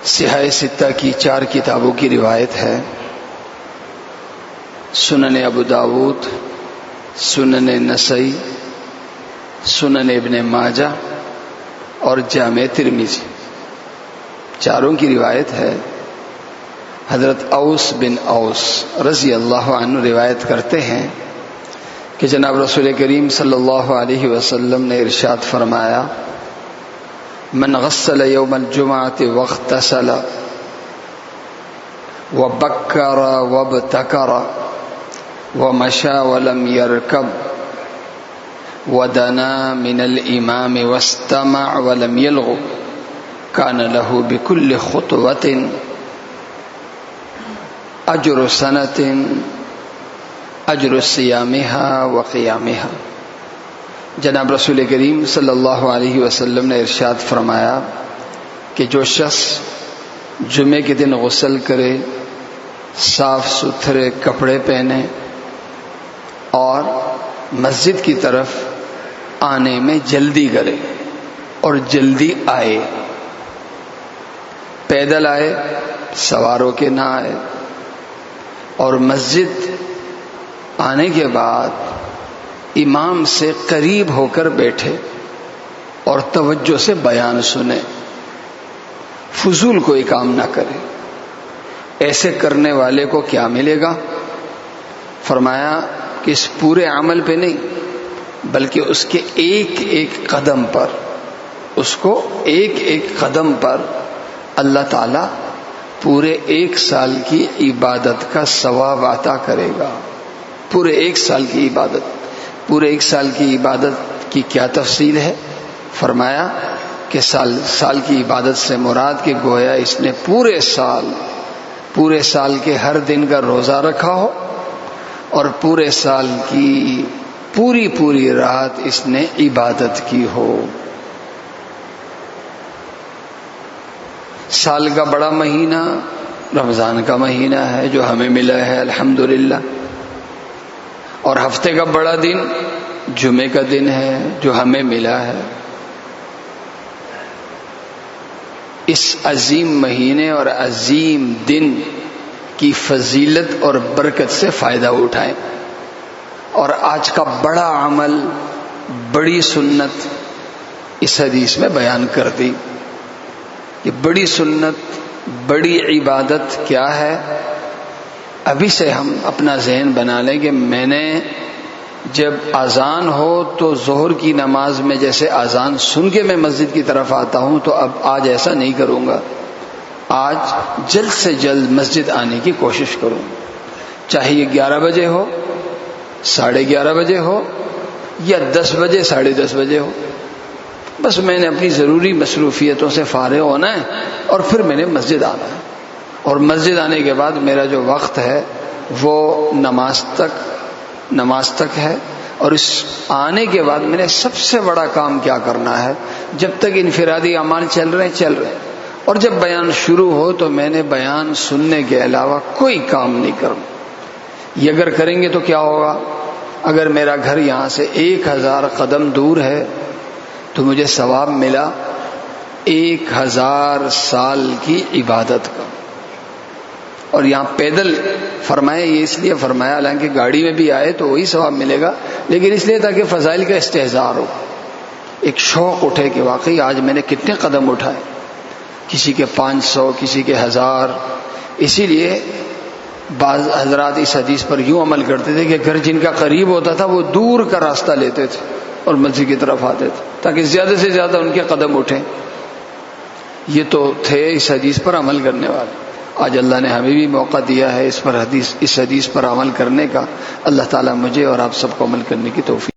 صحاح ستہ کی 4 کتابوں کی روایت ہے۔ سنن ابو داود، سنن نسائی، سنن ابن ماجہ اور جامع ترمذی، چاروں کی روایت ہے۔ حضرت اوس بن اوس رضی اللہ عنہ روایت کرتے ہیں کہ جناب رسول کریم صلی اللہ علیہ وسلم نے ارشاد فرمایا: من غسل یوم الجمعۃ واغتسل وبکر وابتکر ومشى ولم يركب ودنا من الامام واستمع ولم يلغ كان له بكل خطوة اجر سنة اجر صيامها وقيامها۔ جناب رسول کریم صلی اللہ علیہ وسلم نے ارشاد فرمایا کہ جو شخص جمعے کے دن غسل کرے، صاف ستھرے کپڑے پہنے اور مسجد کی طرف آنے میں جلدی کرے اور جلدی آئے، پیدل آئے، سوار ہو کے نہ آئے، اور مسجد آنے کے بعد امام سے قریب ہو کر بیٹھے اور توجہ سے بیان سنے، فضول کوئی کام نہ کرے۔ ایسے کرنے والے کو کیا ملے گا؟ فرمایا کہ اس پورے عمل پہ نہیں بلکہ اس کے ایک ایک قدم پر، اس کو ایک ایک قدم پر اللہ تعالی پورے 1 سال کی عبادت کا ثواب عطا کرے گا۔ پورے 1 سال کی عبادت، پورے 1 سال کی عبادت کی کیا تفصیل ہے؟ فرمایا کہ سال کی عبادت سے مراد کہ گویا اس نے پورے سال کے ہر دن کا روزہ رکھا ہو اور پورے سال کی پوری رات اس نے عبادت کی ہو۔ سال کا بڑا مہینہ رمضان کا مہینہ ہے جو ہمیں ملا ہے الحمدللہ، اور ہفتے کا بڑا دن جمعے کا دن ہے جو ہمیں ملا ہے۔ اس عظیم مہینے اور عظیم دن کی فضیلت اور برکت سے فائدہ اٹھائیں، اور آج کا بڑا عمل، بڑی سنت اس حدیث میں بیان کر دی۔ یہ بڑی سنت، بڑی عبادت کیا ہے؟ ابھی سے ہم اپنا ذہن بنا لیں کہ میں نے جب اذان ہو تو ظہر کی نماز میں جیسے اذان سن کے میں مسجد کی طرف آتا ہوں، تو اب آج ایسا نہیں کروں گا۔ آج جلد سے جلد مسجد آنے کی کوشش کروں، چاہے یہ 11 بجے ہو، 11:30 بجے ہو، یا 10 بجے، 10:30 بجے ہو۔ بس میں نے اپنی ضروری مصروفیتوں سے فارغ ہونا ہے اور پھر میں نے مسجد آنا ہے، اور مسجد آنے کے بعد میرا جو وقت ہے وہ نماز تک ہے۔ اور اس آنے کے بعد میں نے سب سے بڑا کام کیا کرنا ہے؟ جب تک انفرادی اعمال چل رہے ہیں، اور جب بیان شروع ہو تو میں نے بیان سننے کے علاوہ کوئی کام نہیں کرنا۔ یہ اگر کریں گے تو کیا ہوگا؟ اگر میرا گھر یہاں سے 1000 قدم دور ہے تو مجھے ثواب ملا 1000 سال کی عبادت کا۔ اور یہاں پیدل فرمایا، یہ اس لیے فرمایا، حالانکہ گاڑی میں بھی آئے تو وہی ثواب ملے گا، لیکن اس لیے تاکہ فضائل کا استحضار ہو، ایک شوق اٹھے کہ واقعی آج میں نے کتنے قدم اٹھائے، کسی کے 500، کسی کے 1000۔ اسی لیے بعض حضرات اس حدیث پر یوں عمل کرتے تھے کہ گھر جن کا قریب ہوتا تھا وہ دور کا راستہ لیتے تھے اور مسجد کی طرف آتے تھے تاکہ زیادہ سے زیادہ ان کے قدم اٹھیں۔ یہ تو تھے اس حدیث پر عمل کرنے والے۔ آج اللہ نے ہمیں بھی موقع دیا ہے اس حدیث پر عمل کرنے کا۔ اللہ تعالیٰ مجھے اور آپ سب کو عمل کرنے کی توفیق